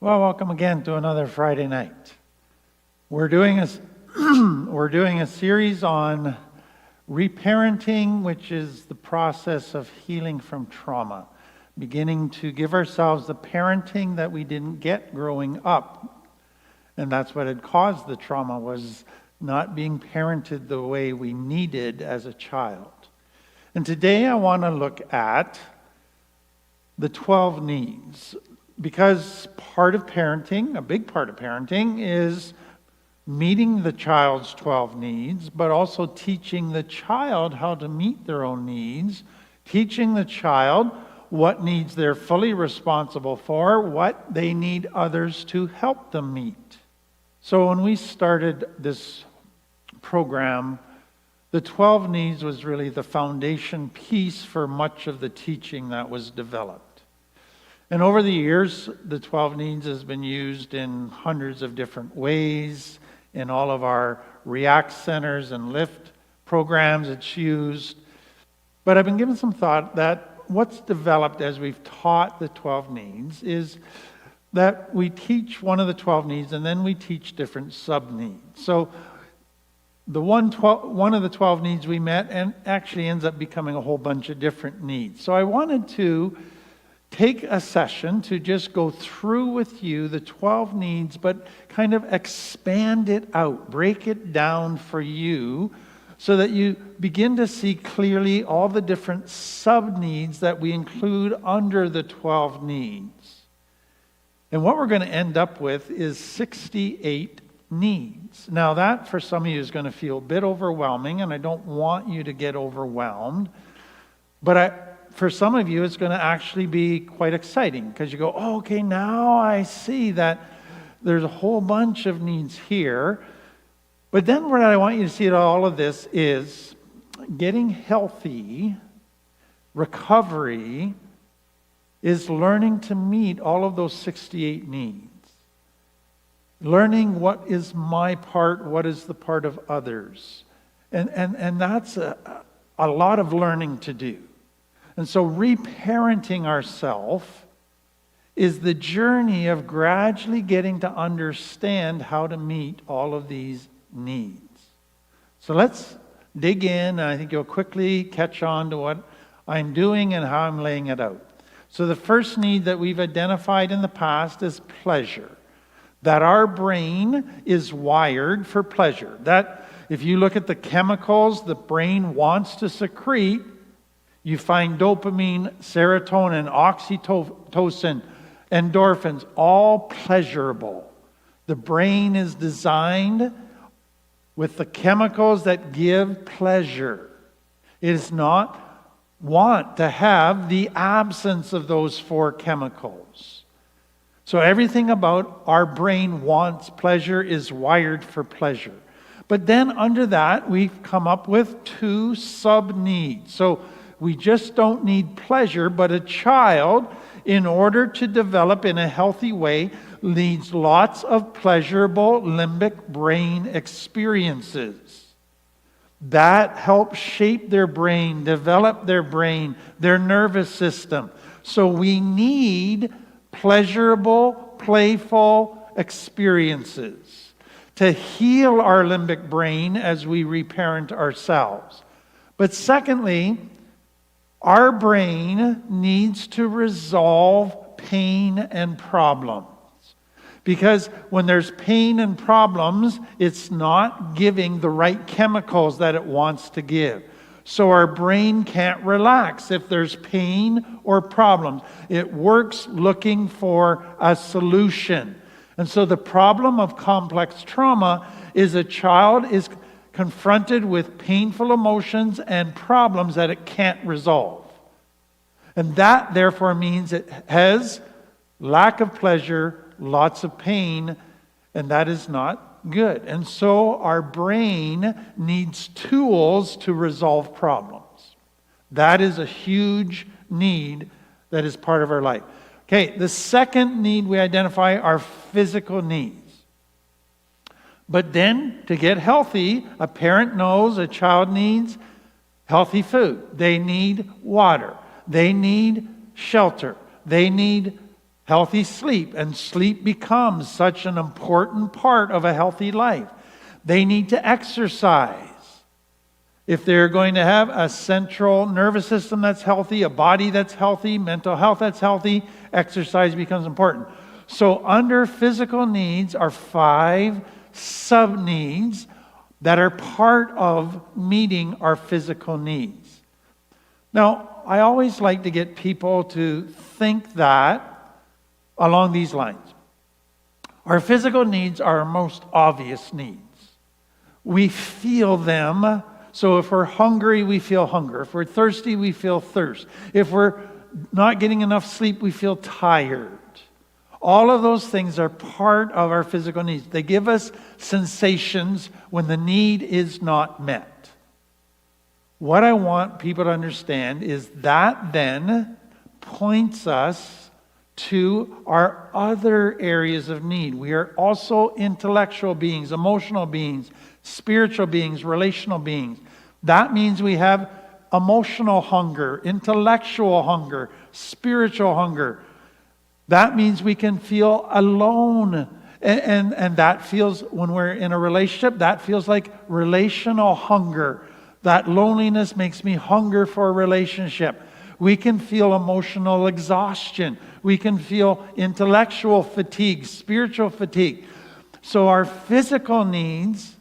Well, welcome again to another Friday night. We're doing a series on reparenting, which is the process of healing from trauma, beginning to give ourselves the parenting that we didn't get growing up. And that's what had caused the trauma, was not being parented the way we needed as a child. And today I want to look at the 12 needs. Because part of parenting, a big part of parenting, is meeting the child's 12 needs, but also teaching the child how to meet their own needs, teaching the child what needs they're fully responsible for, what they need others to help them meet. So when we started this program, the 12 needs was really the foundation piece for much of the teaching that was developed. And over the years, the 12 needs has been used in hundreds of different ways. In all of our React centers and Lift programs, it's used. But I've been given some thought that what's developed as we've taught the 12 needs is that we teach one of the 12 needs and then we teach different sub-needs. So the one of the 12 needs we met and actually ends up becoming a whole bunch of different needs. So I wanted to take a session to just go through with you the 12 needs, but kind of expand it out, break it down for you so that you begin to see clearly all the different sub-needs that we include under the 12 needs. And what we're going to end up with is 68 needs. Now that, for some of you, is going to feel a bit overwhelming, and I don't want you to get overwhelmed, but for some of you, it's going to actually be quite exciting because you go, oh, okay, now I see that there's a whole bunch of needs here. But then what I want you to see at all of this is getting healthy, recovery, is learning to meet all of those 68 needs. Learning what is my part, what is the part of others. And that's a lot of learning to do. And so reparenting ourselves is the journey of gradually getting to understand how to meet all of these needs. So let's dig in, and I think you'll quickly catch on to what I'm doing and how I'm laying it out. So the first need that we've identified in the past is pleasure. That our brain is wired for pleasure. That if you look at the chemicals the brain wants to secrete, you find dopamine, serotonin, oxytocin, endorphins, all pleasurable. The brain is designed with the chemicals that give pleasure. It does not want to have the absence of those four chemicals. So everything about our brain wants pleasure, is wired for pleasure. But then under that, we've come up with two sub-needs. So we just don't need pleasure, but a child, in order to develop in a healthy way, needs lots of pleasurable limbic brain experiences. That helps shape their brain, develop their brain, their nervous system. So we need pleasurable, playful experiences to heal our limbic brain as we reparent ourselves. But secondly, our brain needs to resolve pain and problems. Because when there's pain and problems, it's not giving the right chemicals that it wants to give. So our brain can't relax if there's pain or problems. It works looking for a solution. And so the problem of complex trauma is a child is confronted with painful emotions and problems that it can't resolve. And that, therefore, means it has lack of pleasure, lots of pain, and that is not good. And so our brain needs tools to resolve problems. That is a huge need that is part of our life. Okay, the second need we identify are physical needs. But then, to get healthy, a parent knows a child needs healthy food. They need water. They need shelter. They need healthy sleep, and sleep becomes such an important part of a healthy life. They need to exercise. If they're going to have a central nervous system that's healthy, a body that's healthy, mental health that's healthy, exercise becomes important. So under physical needs are 5 sub-needs that are part of meeting our physical needs. Now, I always like to get people to think that along these lines. Our physical needs are our most obvious needs. We feel them. So if we're hungry, we feel hunger. If we're thirsty, we feel thirst. If we're not getting enough sleep, we feel tired. All of those things are part of our physical needs. They give us sensations when the need is not met. What I want people to understand is that then points us to our other areas of need. We are also intellectual beings, emotional beings, spiritual beings, relational beings. That means we have emotional hunger, intellectual hunger, spiritual hunger. That means we can feel alone. And that feels, when we're in a relationship, that feels like relational hunger. That loneliness makes me hunger for a relationship. We can feel emotional exhaustion. We can feel intellectual fatigue, spiritual fatigue. So our physical needs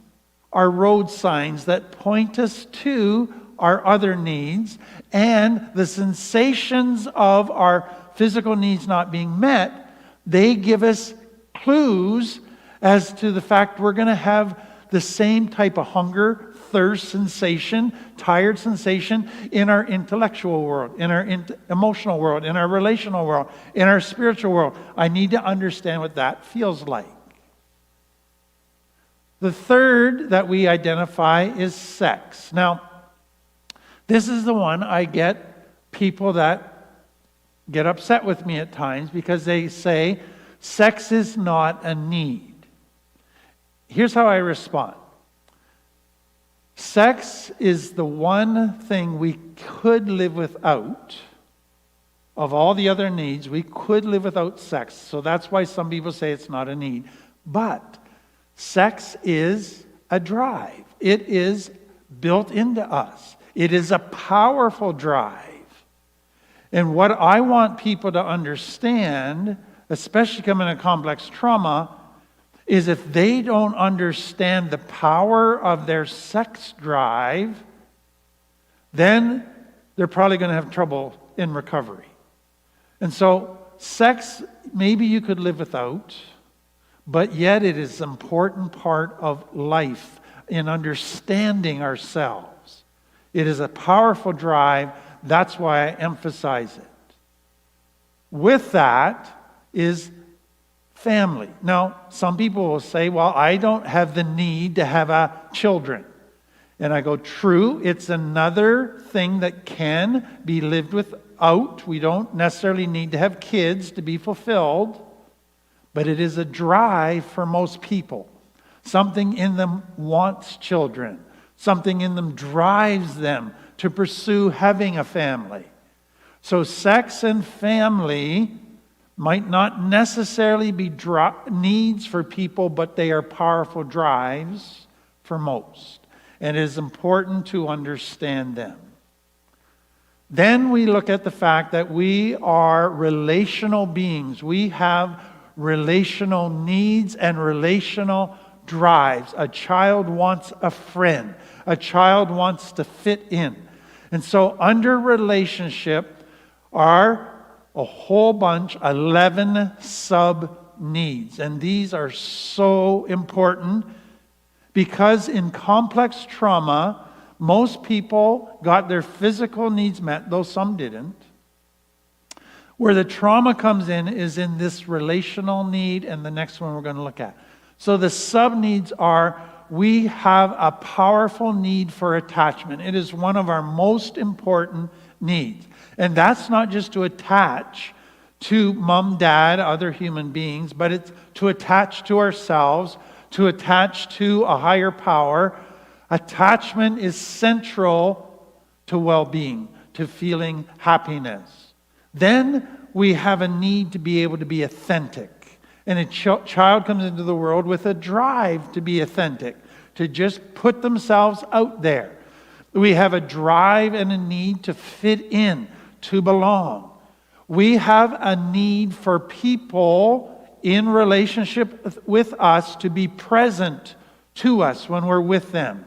are road signs that point us to our other needs, and the sensations of our physical needs not being met, they give us clues as to the fact we're going to have the same type of hunger, thirst sensation, tired sensation in our intellectual world, in our emotional world, in our relational world, in our spiritual world. I need to understand what that feels like. The third that we identify is sex. Now, this is the one I get people that get upset with me at times because they say, sex is not a need. Here's how I respond. Sex is the one thing we could live without. Of all the other needs, we could live without sex. So that's why some people say it's not a need. But sex is a drive. It is built into us. It is a powerful drive. And what I want people to understand, especially coming to complex trauma, is if they don't understand the power of their sex drive, then they're probably going to have trouble in recovery. And so sex, maybe you could live without, but yet it is an important part of life in understanding ourselves. It is a powerful drive. That's why I emphasize it. With that is family. Now, some people will say, well, I don't have the need to have children. And I go, true, it's another thing that can be lived without. We don't necessarily need to have kids to be fulfilled. But it is a drive for most people. Something in them wants children. Something in them drives them to pursue having a family. So sex and family might not necessarily be needs for people, but they are powerful drives for most. And it is important to understand them. Then we look at the fact that we are relational beings. We have relational needs and relational drives. A child wants a friend. A child wants to fit in. And so under relationship are a whole bunch, 11 sub-needs. And these are so important because in complex trauma, most people got their physical needs met, though some didn't. Where the trauma comes in is in this relational need and the next one we're going to look at. So the sub-needs are, we have a powerful need for attachment. It is one of our most important needs. And that's not just to attach to mom, dad, other human beings, but it's to attach to ourselves, to attach to a higher power. Attachment is central to well-being, to feeling happiness. Then we have a need to be able to be authentic. And a child comes into the world with a drive to be authentic, to just put themselves out there. We have a drive and a need to fit in, to belong. We have a need for people in relationship with us to be present to us when we're with them,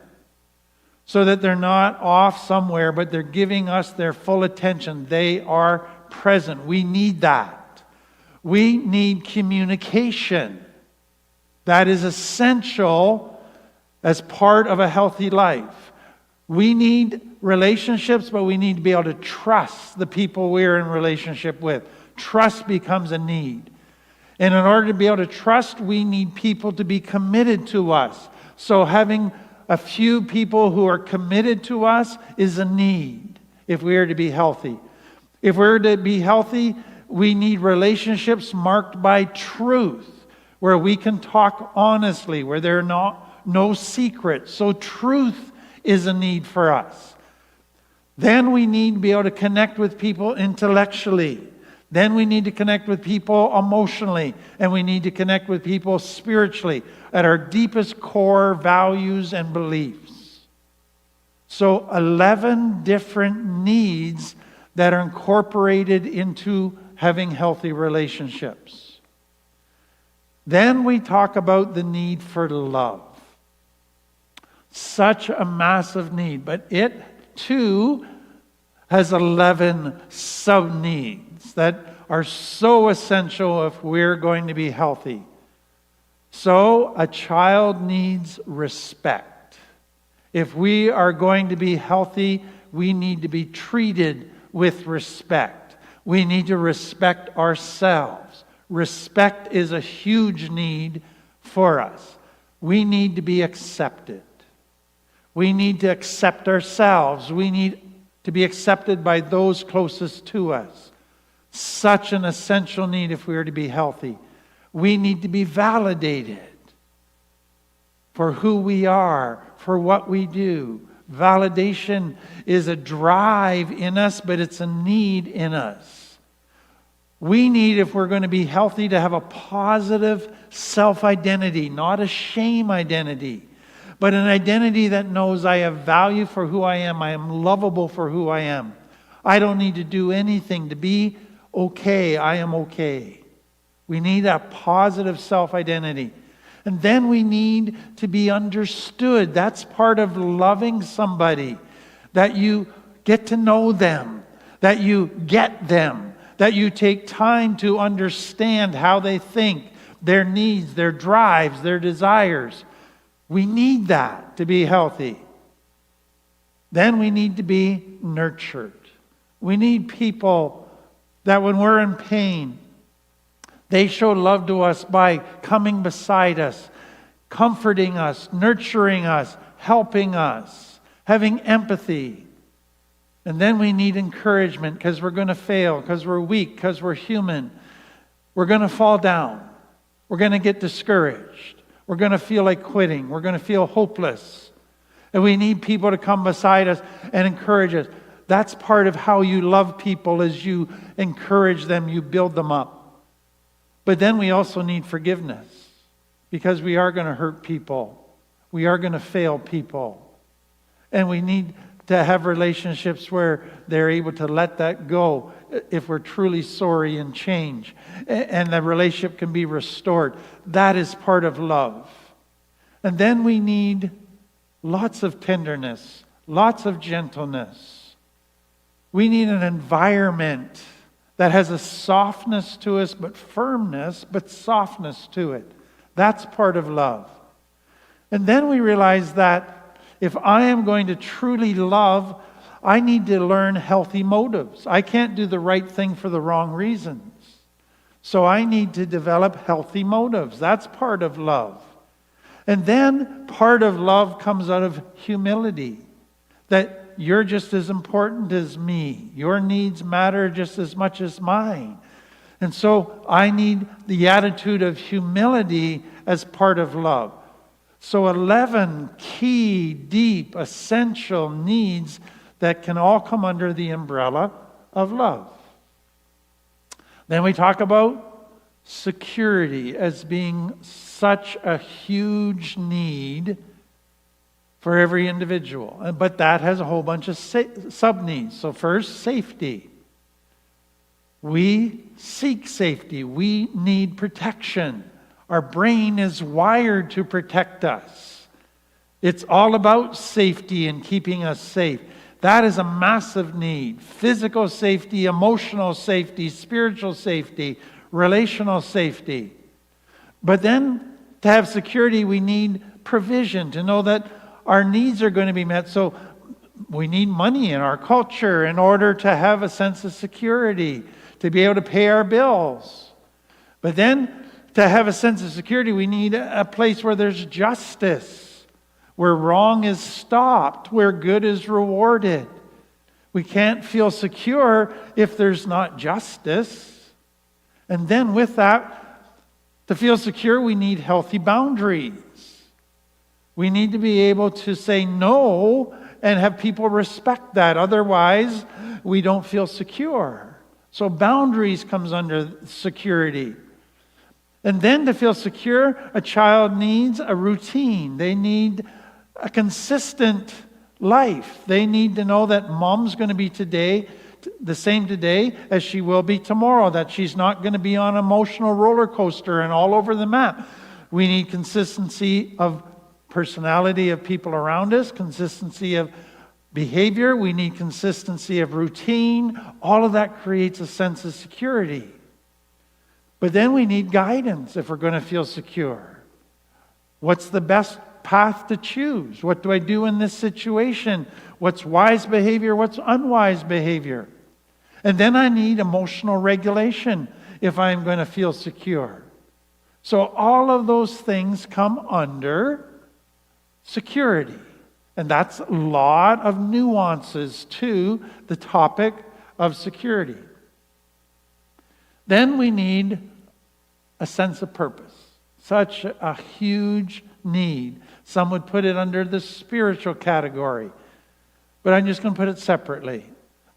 so that they're not off somewhere, but they're giving us their full attention. They are present. We need that. We need communication. That is essential as part of a healthy life. We need relationships, but we need to be able to trust the people we're in relationship with. Trust becomes a need. And in order to be able to trust, we need people to be committed to us. So having a few people who are committed to us is a need if we are to be healthy. If we're to be healthy, we need relationships marked by truth, where we can talk honestly, where there are no secrets. So truth is a need for us. Then we need to be able to connect with people intellectually. Then we need to connect with people emotionally. And we need to connect with people spiritually at our deepest core values and beliefs. So 11 different needs that are incorporated into having healthy relationships. Then we talk about the need for love. Such a massive need, but it too has 11 sub-needs that are so essential if we're going to be healthy. So a child needs respect. If we are going to be healthy, we need to be treated with respect. We need to respect ourselves. Respect is a huge need for us. We need to be accepted. We need to accept ourselves. We need to be accepted by those closest to us. Such an essential need if we are to be healthy. We need to be validated for who we are, for what we do. Validation is a drive in us, but it's a need in us. We need, if we're going to be healthy, to have a positive self-identity, not a shame identity, but an identity that knows I have value for who I am. I am lovable for who I am. I don't need to do anything to be okay. I am okay. We need a positive self-identity. And then we need to be understood. That's part of loving somebody. That you get to know them. That you get them. That you take time to understand how they think, their needs, their drives, their desires. We need that to be healthy. Then we need to be nurtured. We need people that when we're in pain, they show love to us by coming beside us, comforting us, nurturing us, helping us, having empathy. And then we need encouragement because we're going to fail, because we're weak, because we're human. We're going to fall down. We're going to get discouraged. We're going to feel like quitting. We're going to feel hopeless. And we need people to come beside us and encourage us. That's part of how you love people, is you encourage them, you build them up. But then we also need forgiveness, because we are going to hurt people. We are going to fail people. And we need to have relationships where they're able to let that go if we're truly sorry and change. And the relationship can be restored. That is part of love. And then we need lots of tenderness, lots of gentleness. We need an environment that has a softness to us, but firmness, but softness to it. That's part of love. And then we realize that if I am going to truly love, I need to learn healthy motives. I can't do the right thing for the wrong reasons. So I need to develop healthy motives. That's part of love. And then part of love comes out of humility. That you're just as important as me. Your needs matter just as much as mine. And so I need the attitude of humility as part of love. So 11 key, deep, essential needs that can all come under the umbrella of love. Then we talk about security as being such a huge need for every individual. But that has a whole bunch of sub-needs. So first, safety. We seek safety. We need protection. Our brain is wired to protect us. It's all about safety and keeping us safe. That is a massive need. Physical safety, emotional safety, spiritual safety, relational safety. But then to have security, we need provision, to know that our needs are going to be met. So we need money in our culture in order to have a sense of security, to be able to pay our bills. But then to have a sense of security, we need a place where there's justice, where wrong is stopped, where good is rewarded. We can't feel secure if there's not justice. And then with that, to feel secure, we need healthy boundaries. We need to be able to say no and have people respect that. Otherwise, we don't feel secure. So boundaries comes under security. And then to feel secure, a child needs a routine. They need a consistent life. They need to know that mom's going to be today the same today as she will be tomorrow, that she's not going to be on an emotional roller coaster and all over the map. We need consistency of personality of people around us, consistency of behavior. We need consistency of routine. All of that creates a sense of security. But then we need guidance if we're going to feel secure. What's the best path to choose? What do I do in this situation? What's wise behavior? What's unwise behavior? And then I need emotional regulation if I'm going to feel secure. So all of those things come under security. And that's a lot of nuances to the topic of security. Then we need a sense of purpose. Such a huge need. Some would put it under the spiritual category. But I'm just going to put it separately.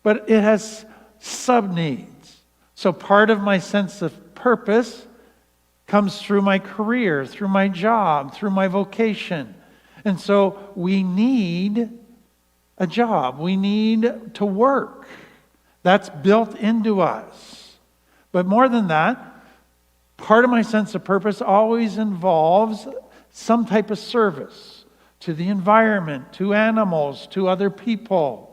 But it has sub-needs. So part of my sense of purpose comes through my career, through my job, through my vocation. And so we need a job. We need to work. That's built into us. But more than that, part of my sense of purpose always involves some type of service to the environment, to animals, to other people.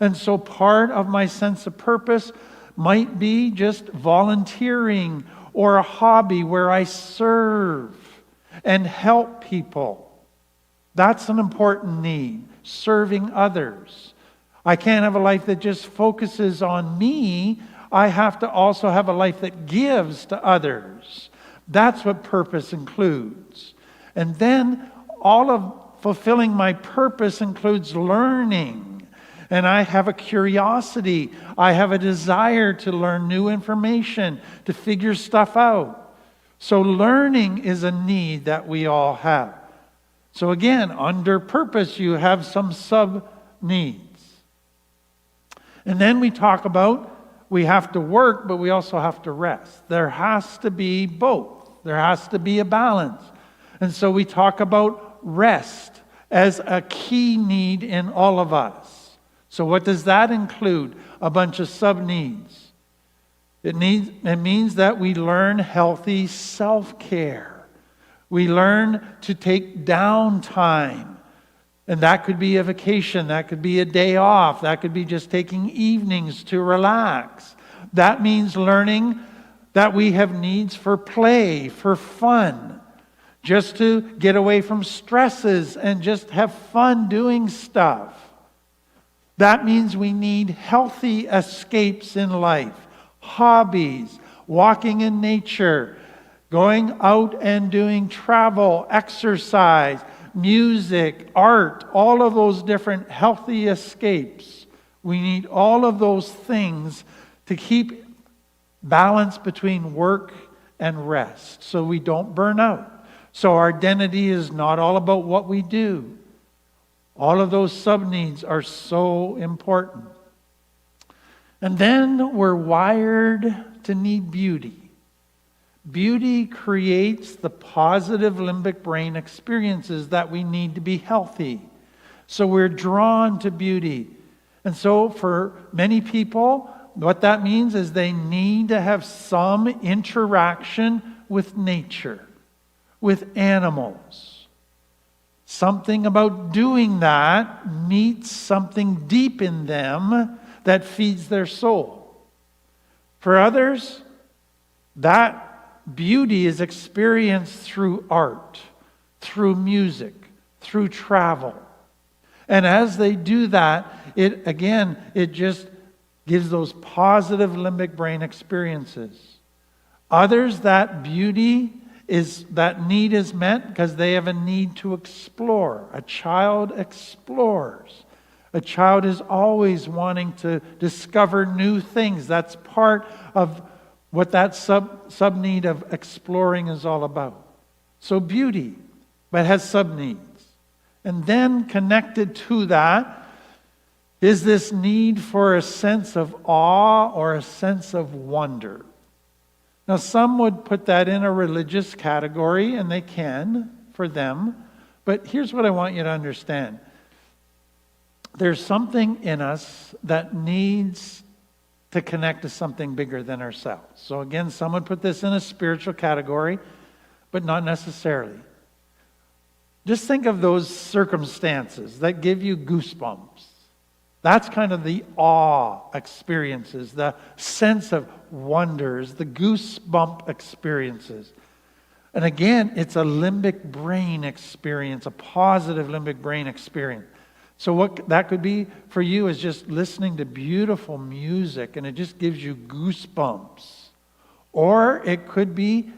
And so part of my sense of purpose might be just volunteering or a hobby where I serve and help people. That's an important need, serving others. I can't have a life that just focuses on me. I have to also have a life that gives to others. That's what purpose includes. And then all of fulfilling my purpose includes learning. And I have a curiosity. I have a desire to learn new information, to figure stuff out. So learning is a need that we all have. So again, under purpose, you have some sub-needs. And then we talk about we have to work, but we also have to rest. There has to be both. There has to be a balance. And so we talk about rest as a key need in all of us. So what does that include? A bunch of sub-needs. It means that we learn healthy self-care. We learn to take downtime. And that could be a vacation. That could be a day off. That could be just taking evenings to relax. That means learning that we have needs for play, for fun. Just to get away from stresses and just have fun doing stuff. That means we need healthy escapes in life. Hobbies, walking in nature, going out and doing travel, exercise, music, art, all of those different healthy escapes. We need all of those things to keep balance between work and rest so we don't burn out. So our identity is not all about what we do. All of those sub-needs are so important. And then we're wired to need beauty. Beauty creates the positive limbic brain experiences that we need to be healthy. So we're drawn to beauty. And so for many people, what that means is they need to have some interaction with nature, with animals. Something about doing that meets something deep in them that feeds their soul. For others, that beauty is experienced through art, through music, through travel. And as they do that, it just gives those positive limbic brain experiences. Others, that need is met because they have a need to explore. A child explores. A child is always wanting to discover new things. That's part of what that sub-need of exploring is all about. So beauty, but has sub-needs. And then connected to that is this need for a sense of awe or a sense of wonder. Now, some would put that in a religious category, and they can for them. But here's what I want you to understand. There's something in us that needs to connect to something bigger than ourselves. So again, some would put this in a spiritual category, but not necessarily. Just think of those circumstances that give you goosebumps. That's kind of the awe experiences, the sense of wonders, the goosebump experiences. And again, it's a limbic brain experience, a positive limbic brain experience. So what that could be for you is just listening to beautiful music and it just gives you goosebumps. Or it could be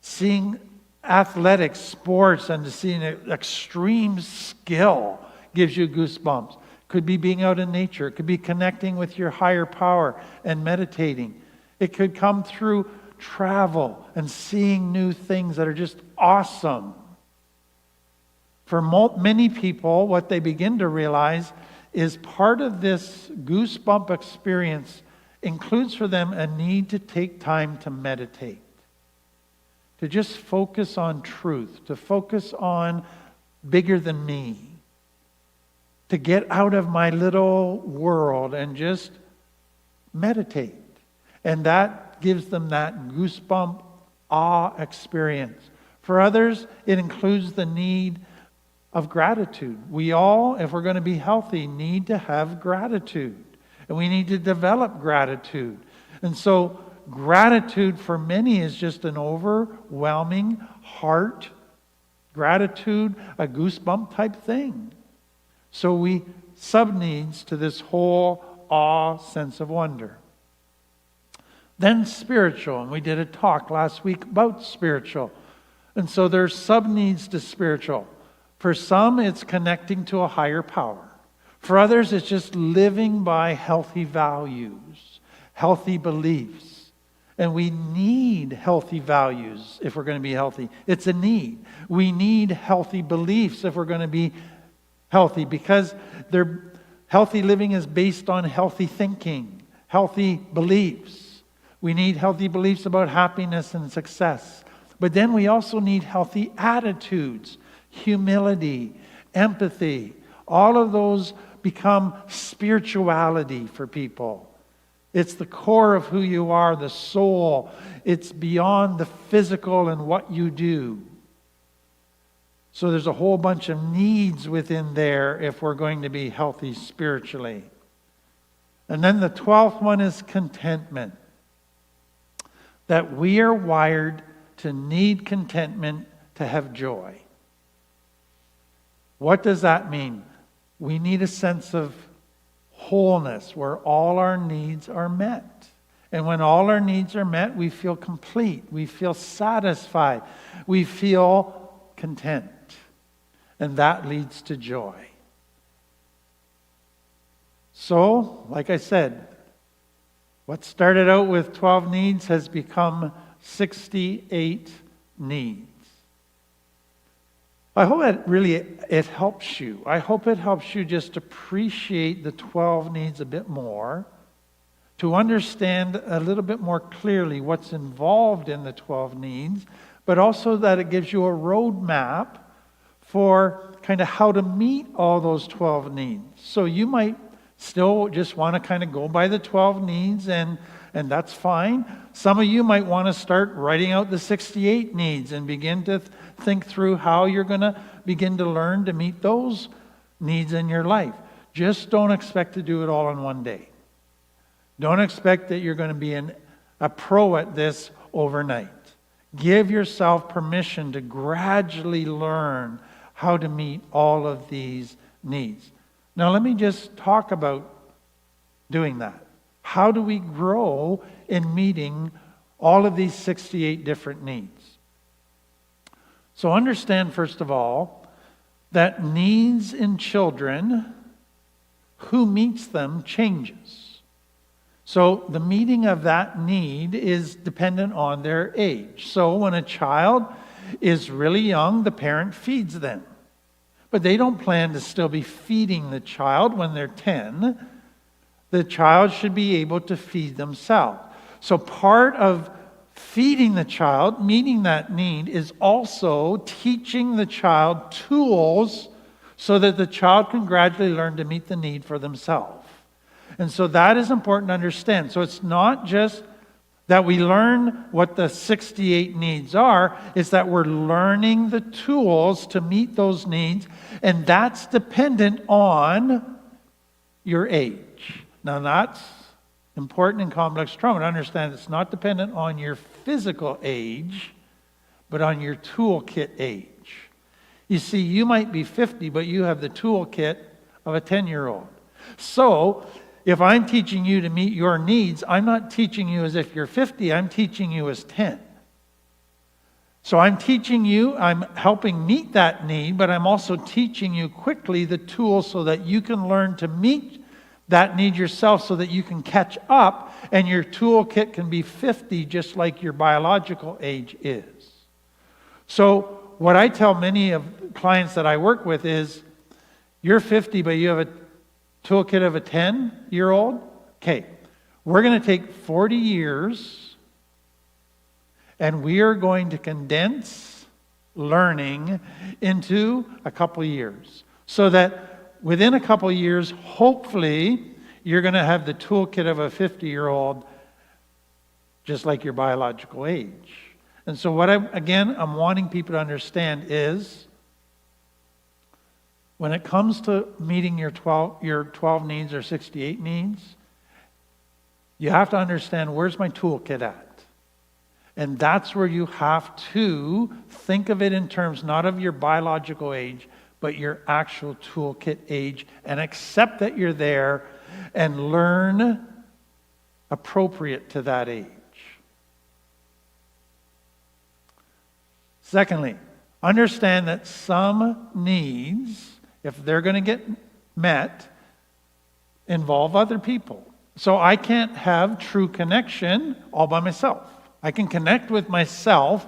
seeing athletics, sports, and seeing extreme skill gives you goosebumps. Could be being out in nature. It could be connecting with your higher power and meditating. It could come through travel and seeing new things that are just awesome. For many people, what they begin to realize is part of this goosebump experience includes for them a need to take time to meditate. To just focus on truth. To focus on bigger than me. To get out of my little world and just meditate. And that gives them that goosebump awe experience. For others, it includes the need of gratitude. We all, if we're going to be healthy, need to have gratitude. And we need to develop gratitude. And so gratitude for many is just an overwhelming heart gratitude, a goosebump type thing. So we sub-needs to this whole awe sense of wonder. Then spiritual, and we did a talk last week about spiritual. And so there's sub-needs to spiritual. For some, it's connecting to a higher power. For others, it's just living by healthy values, healthy beliefs. And we need healthy values if we're going to be healthy. It's a need. We need healthy beliefs if we're going to be healthy, because healthy living is based on healthy thinking, healthy beliefs. We need healthy beliefs about happiness and success. But then we also need healthy attitudes, humility, empathy. All of those become spirituality for people. It's the core of who you are, the soul. It's beyond the physical and what you do. So there's a whole bunch of needs within there if we're going to be healthy spiritually. And then the 12th one is contentment. That we are wired to need contentment to have joy. What does that mean? We need a sense of wholeness where all our needs are met. And when all our needs are met, we feel complete. We feel satisfied. We feel content. And that leads to joy. So, like I said, what started out with 12 needs has become 68 needs. I hope it helps you. I hope it helps you just appreciate the 12 needs a bit more, to understand a little bit more clearly what's involved in the 12 needs, but also that it gives you a roadmap for kind of how to meet all those 12 needs. So you might still just want to kind of go by the 12 needs, and that's fine. Some of you might want to start writing out the 68 needs and begin to think through how you're going to begin to learn to meet those needs in your life. Just don't expect to do it all in one day. Don't expect that you're going to be a pro at this overnight. Give yourself permission to gradually learn how to meet all of these needs. Now, let me just talk about doing that. How do we grow in meeting all of these 68 different needs? So understand, first of all, that needs in children, who meets them changes. So the meeting of that need is dependent on their age. So when a child is really young, the parent feeds them. But they don't plan to still be feeding the child when they're 10. The child should be able to feed themselves. So part of feeding the child, meeting that need, is also teaching the child tools so that the child can gradually learn to meet the need for themselves. And so that is important to understand. So it's not just that we learn what the 68 needs are, it's that we're learning the tools to meet those needs, and that's dependent on your age. Now that's important in complex trauma to understand it's not dependent on your physical age, but on your toolkit age. You see, you might be 50, but you have the toolkit of a 10-year-old. So if I'm teaching you to meet your needs, I'm not teaching you as if you're 50, I'm teaching you as 10. So I'm teaching you, I'm helping meet that need, but I'm also teaching you quickly the tools so that you can learn to meet that need yourself, so that you can catch up and your toolkit can be 50 just like your biological age is. So what I tell many of clients that I work with is, you're 50 but you have a toolkit of a 10-year-old? Okay, we're going to take 40 years and we are going to condense learning into a couple years, so that within a couple years, hopefully, you're going to have the toolkit of a 50-year-old just like your biological age. And so what I'm wanting people to understand is, when it comes to meeting your 12 needs or 68 needs, you have to understand, where's my toolkit at? And that's where you have to think of it in terms not of your biological age, but your actual toolkit age, and accept that you're there and learn appropriate to that age. Secondly, understand that some needs, if they're going to get met, involve other people. So I can't have true connection all by myself. I can connect with myself,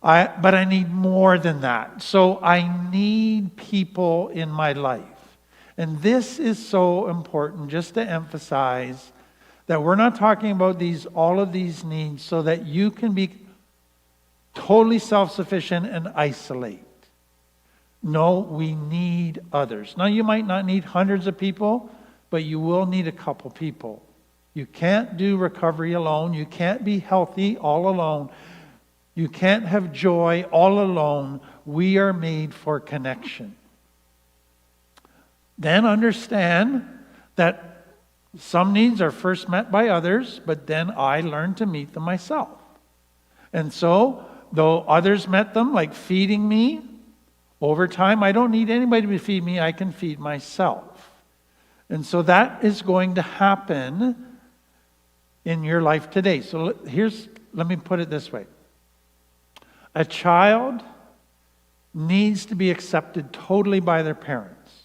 but I need more than that. So I need people in my life. And this is so important, just to emphasize that we're not talking about all of these needs so that you can be totally self-sufficient and isolate. No, we need others. Now, you might not need hundreds of people, but you will need a couple people. You can't do recovery alone. You can't be healthy all alone. You can't have joy all alone. We are made for connection. Then understand that some needs are first met by others, but then I learn to meet them myself. And so, though others met them, like feeding me, over time, I don't need anybody to feed me. I can feed myself. And so that is going to happen in your life today. So let me put it this way. A child needs to be accepted totally by their parents.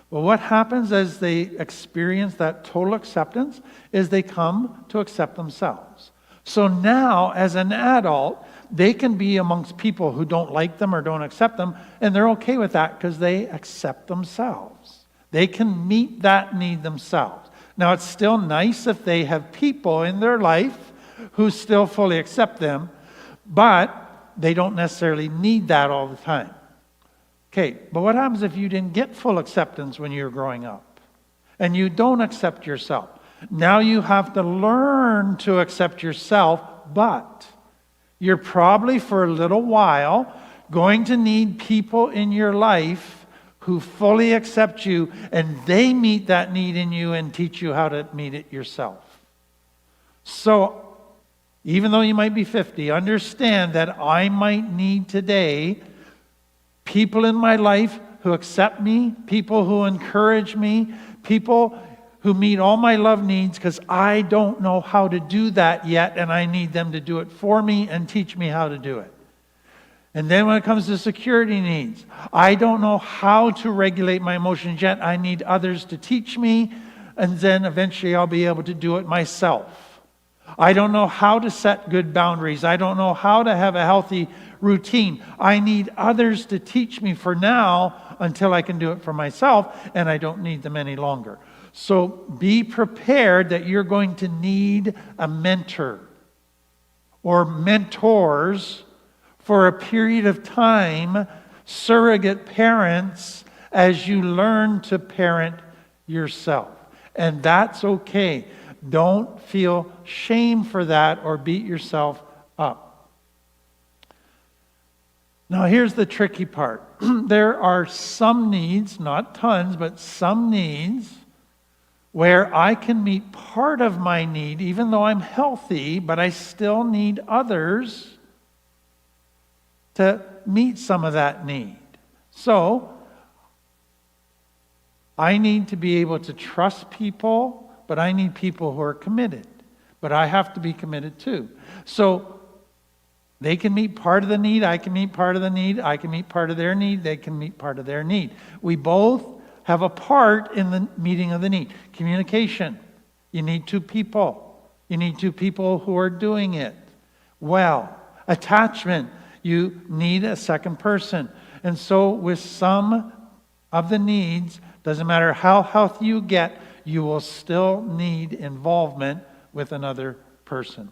But what happens as they experience that total acceptance is they come to accept themselves. So now, as an adult, they can be amongst people who don't like them or don't accept them, and they're okay with that because they accept themselves. They can meet that need themselves. Now, it's still nice if they have people in their life who still fully accept them, but they don't necessarily need that all the time. Okay, but what happens if you didn't get full acceptance when you were growing up? And you don't accept yourself. Now you have to learn to accept yourself, but you're probably for a little while going to need people in your life who fully accept you, and they meet that need in you and teach you how to meet it yourself. So, even though you might be 50, understand that I might need today people in my life who accept me, people who encourage me, people who meet all my love needs, because I don't know how to do that yet, and I need them to do it for me and teach me how to do it. And then when it comes to security needs, I don't know how to regulate my emotions yet. I need others to teach me, and then eventually I'll be able to do it myself. I don't know how to set good boundaries. I don't know how to have a healthy routine. I need others to teach me for now until I can do it for myself, and I don't need them any longer. So be prepared that you're going to need a mentor or mentors for a period of time, surrogate parents, as you learn to parent yourself. And that's okay. Don't feel shame for that or beat yourself up. Now here's the tricky part. There are some needs, not tons, but some needs where I can meet part of my need even though I'm healthy, but I still need others to meet some of that need. So, I need to be able to trust people, but I need people who are committed. But I have to be committed too. So, they can meet part of the need, I can meet part of the need, I can meet part of their need, they can meet part of their need. We both have a part in the meeting of the need. Communication. You need two people. You need two people who are doing it well. Attachment. You need a second person. And so with some of the needs, doesn't matter how healthy you get, you will still need involvement with another person.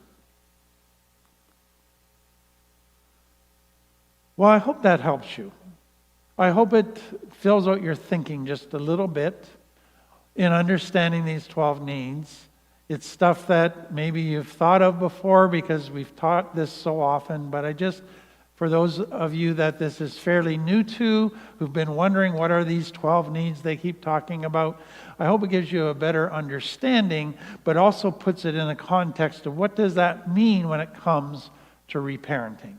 Well, I hope that helps you. I hope it fills out your thinking just a little bit in understanding these 12 needs. It's stuff that maybe you've thought of before because we've taught this so often, but for those of you that this is fairly new to, who've been wondering what are these 12 needs they keep talking about, I hope it gives you a better understanding, but also puts it in a context of what does that mean when it comes to reparenting.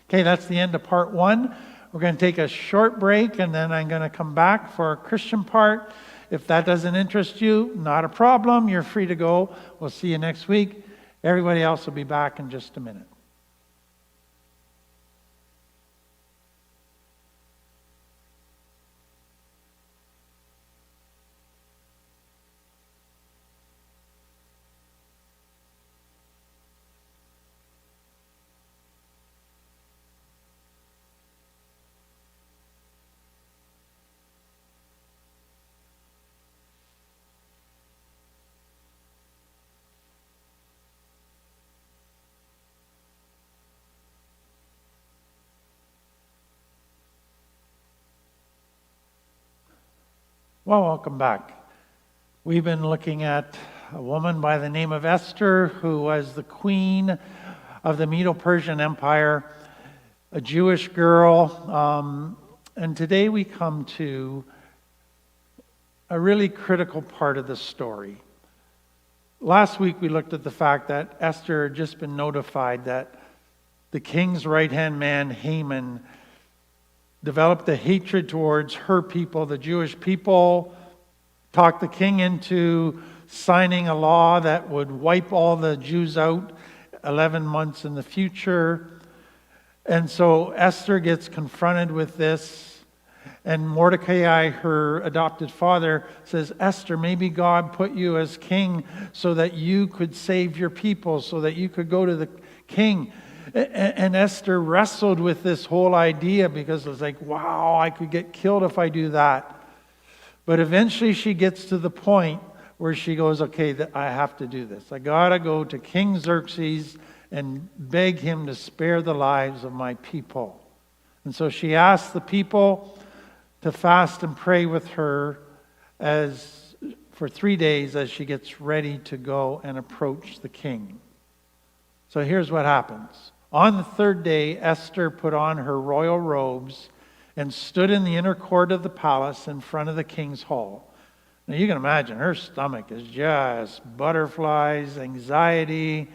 Okay, that's the end of part 1. We're going to take a short break, and then I'm going to come back for our Christian part. If that doesn't interest you, not a problem. You're free to go. We'll see you next week. Everybody else will be back in just a minute. Well, welcome back. We've been looking at a woman by the name of Esther, who was the queen of the Medo-Persian Empire, a Jewish girl. And today we come to a really critical part of the story. Last week we looked at the fact that Esther had just been notified that the king's right-hand man, Haman, developed a hatred towards her people, the Jewish people, talked the king into signing a law that would wipe all the Jews out 11 months in the future. And so Esther gets confronted with this, and Mordecai, her adopted father, says, Esther, maybe God put you as king so that you could save your people, so that you could go to the king. And Esther wrestled with this whole idea because it was like, wow, I could get killed if I do that. But eventually she gets to the point where she goes, okay, I have to do this. I got to go to King Xerxes and beg him to spare the lives of my people. And so she asks the people to fast and pray with her for 3 days as she gets ready to go and approach the king. So here's what happens. On the third day, Esther put on her royal robes and stood in the inner court of the palace in front of the king's hall. Now you can imagine her stomach is just butterflies, anxiety.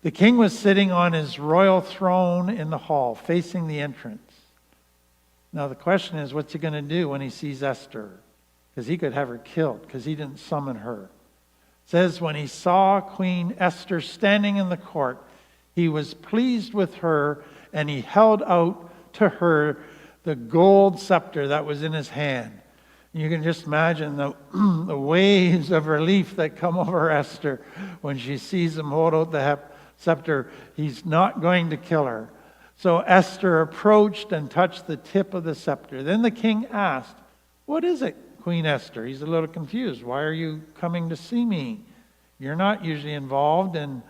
The king was sitting on his royal throne in the hall, facing the entrance. Now the question is, what's he going to do when he sees Esther? Because he could have her killed, because he didn't summon her. It says, when he saw Queen Esther standing in the court, he was pleased with her, and he held out to her the gold scepter that was in his hand. You can just imagine the waves of relief that come over Esther when she sees him hold out the scepter. He's not going to kill her. So Esther approached and touched the tip of the scepter. Then the king asked, "What is it, Queen Esther?" He's a little confused. "Why are you coming to see me? You're not usually involved in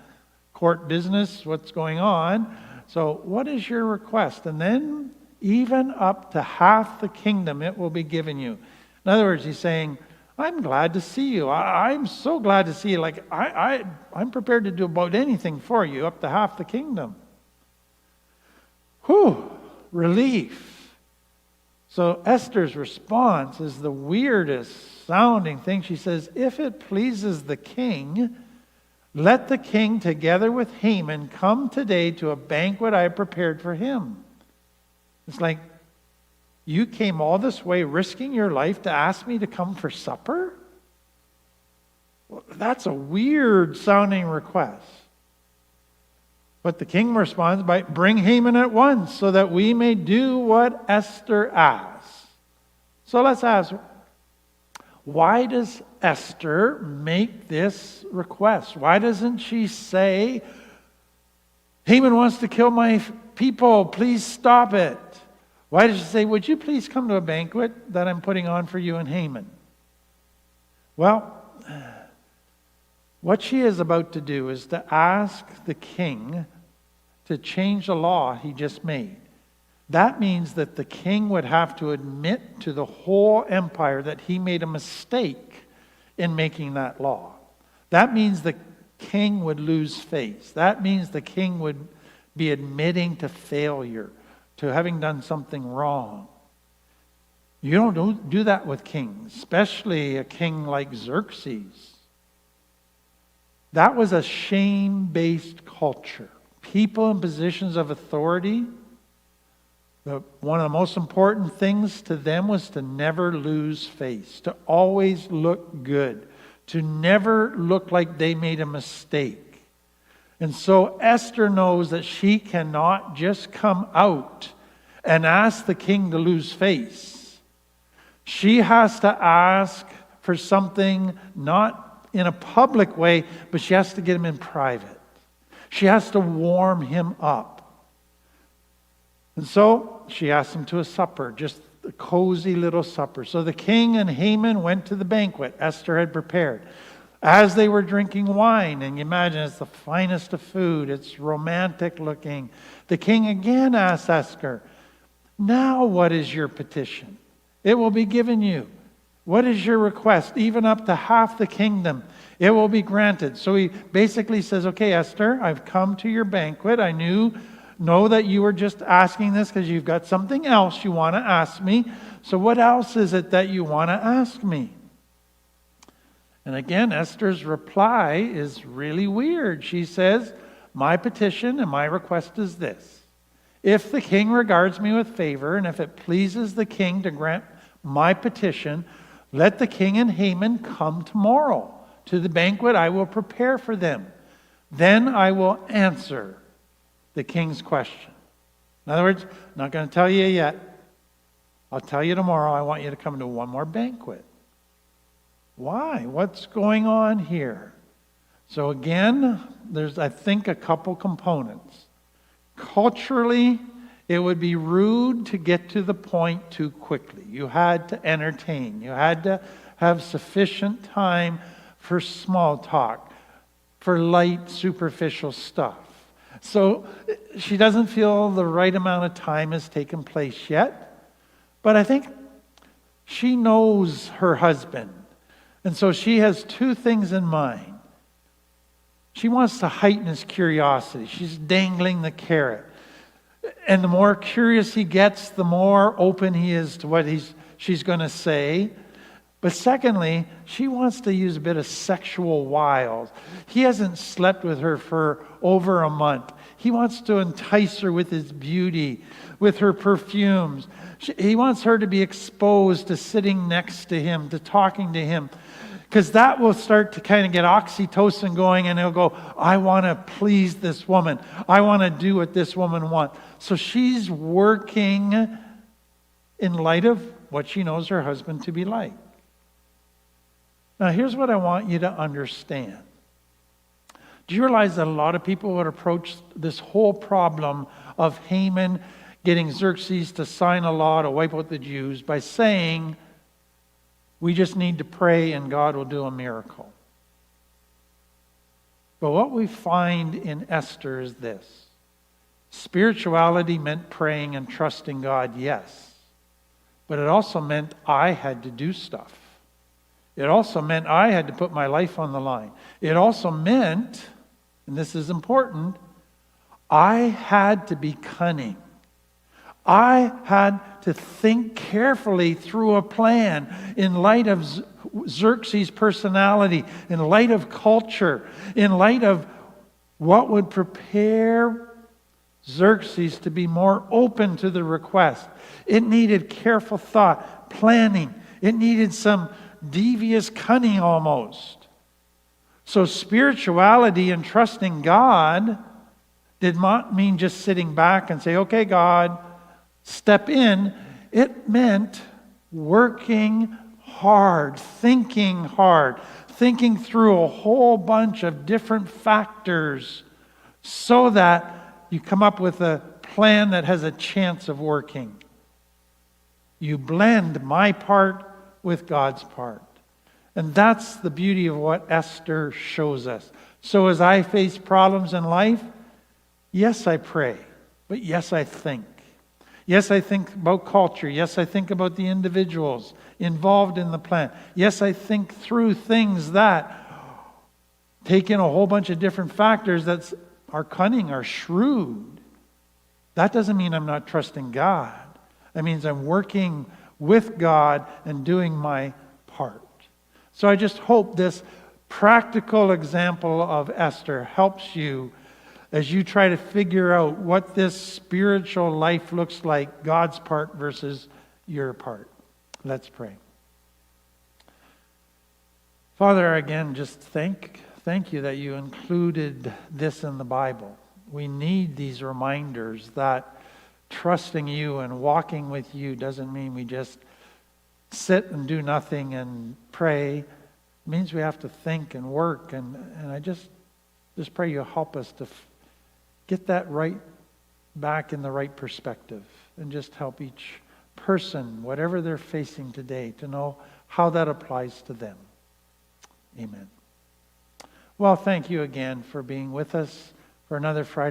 court business. What's going on? So what is your request?" And then, even up to half the kingdom, it will be given you. In other words, he's saying, I'm glad to see you. I'm so glad to see you. Like, I'm prepared to do about anything for you, up to half the kingdom. Whew, relief. So Esther's response is the weirdest sounding thing. She says, "If it pleases the king, let the king together with Haman come today to a banquet I have prepared for him." It's like, you came all this way risking your life to ask me to come for supper? Well, that's a weird sounding request. But the king responds by, "Bring Haman at once so that we may do what Esther asks." So let's ask, why does Esther make this request? Why doesn't she say, "Haman wants to kill my people, please stop it"? Why does she say, "Would you please come to a banquet that I'm putting on for you and Haman"? Well, what she is about to do is to ask the king to change the law he just made. That means that the king would have to admit to the whole empire that he made a mistake in making that law. That means the king would lose face. That means the king would be admitting to failure, to having done something wrong. You don't do that with kings, especially a king like Xerxes. That was a shame-based culture. People in positions of authority, one of the most important things to them was to never lose face, to always look good, to never look like they made a mistake. And so Esther knows that she cannot just come out and ask the king to lose face. She has to ask for something not in a public way, but she has to get him in private. She has to warm him up. And so she asked him to a supper, just a cozy little supper. So the king and Haman went to the banquet Esther had prepared. As they were drinking wine, and you imagine it's the finest of food, it's romantic looking, the king again asked Esther, "Now what is your petition? It will be given you. What is your request? Even up to half the kingdom, it will be granted." So he basically says, "Okay, Esther, I've come to your banquet. I know that you were just asking this because you've got something else you want to ask me. So what else is it that you want to ask me?" And again, Esther's reply is really weird. She says, "My petition and my request is this. If the king regards me with favor, and if it pleases the king to grant my petition, let the king and Haman come tomorrow to the banquet I will prepare for them. Then I will answer the king's question." In other words, I'm not going to tell you yet. I'll tell you tomorrow. I want you to come to one more banquet. Why? What's going on here? So again, there's, I think, a couple components. Culturally, it would be rude to get to the point too quickly. You had to entertain. You had to have sufficient time for small talk, for light, superficial stuff. So she doesn't feel the right amount of time has taken place yet. But I think she knows her husband. And so she has two things in mind. She wants to heighten his curiosity. She's dangling the carrot. And the more curious he gets, the more open he is to what she's going to say. But secondly, she wants to use a bit of sexual wiles. He hasn't slept with her for over a month. He wants to entice her with his beauty, with her perfumes. He wants her to be exposed to sitting next to him, to talking to him. Because that will start to kind of get oxytocin going, and he'll go, I want to please this woman. I want to do what this woman wants. So she's working in light of what she knows her husband to be like. Now, here's what I want you to understand. Do you realize that a lot of people would approach this whole problem of Haman getting Xerxes to sign a law to wipe out the Jews by saying, we just need to pray and God will do a miracle? But what we find in Esther is this. Spirituality meant praying and trusting God, yes. But it also meant I had to do stuff. It also meant I had to put my life on the line. It also meant, and this is important, I had to be cunning. I had to think carefully through a plan in light of Xerxes' personality, in light of culture, in light of what would prepare Xerxes to be more open to the request. It needed careful thought, planning. It needed some devious cunning almost. So spirituality and trusting God did not mean just sitting back and say, okay, God, step in. It meant working hard, thinking through a whole bunch of different factors so that you come up with a plan that has a chance of working. You blend my part with God's part. And that's the beauty of what Esther shows us. So as I face problems in life, yes, I pray, but yes, I think. Yes, I think about culture. Yes, I think about the individuals involved in the plan. Yes, I think through things that take in a whole bunch of different factors that are cunning, are shrewd. That doesn't mean I'm not trusting God. That means I'm working with God and doing my part. So I just hope this practical example of Esther helps you as you try to figure out what this spiritual life looks like, God's part versus your part. Let's pray. Father, again, just thank you that you included this in the Bible. We need these reminders that trusting you and walking with you doesn't mean we just sit and do nothing and pray. It means we have to think and work. And I just pray you help us to get that right back in the right perspective and just help each person, whatever they're facing today, to know how that applies to them. Amen. Well, thank you again for being with us for another Friday.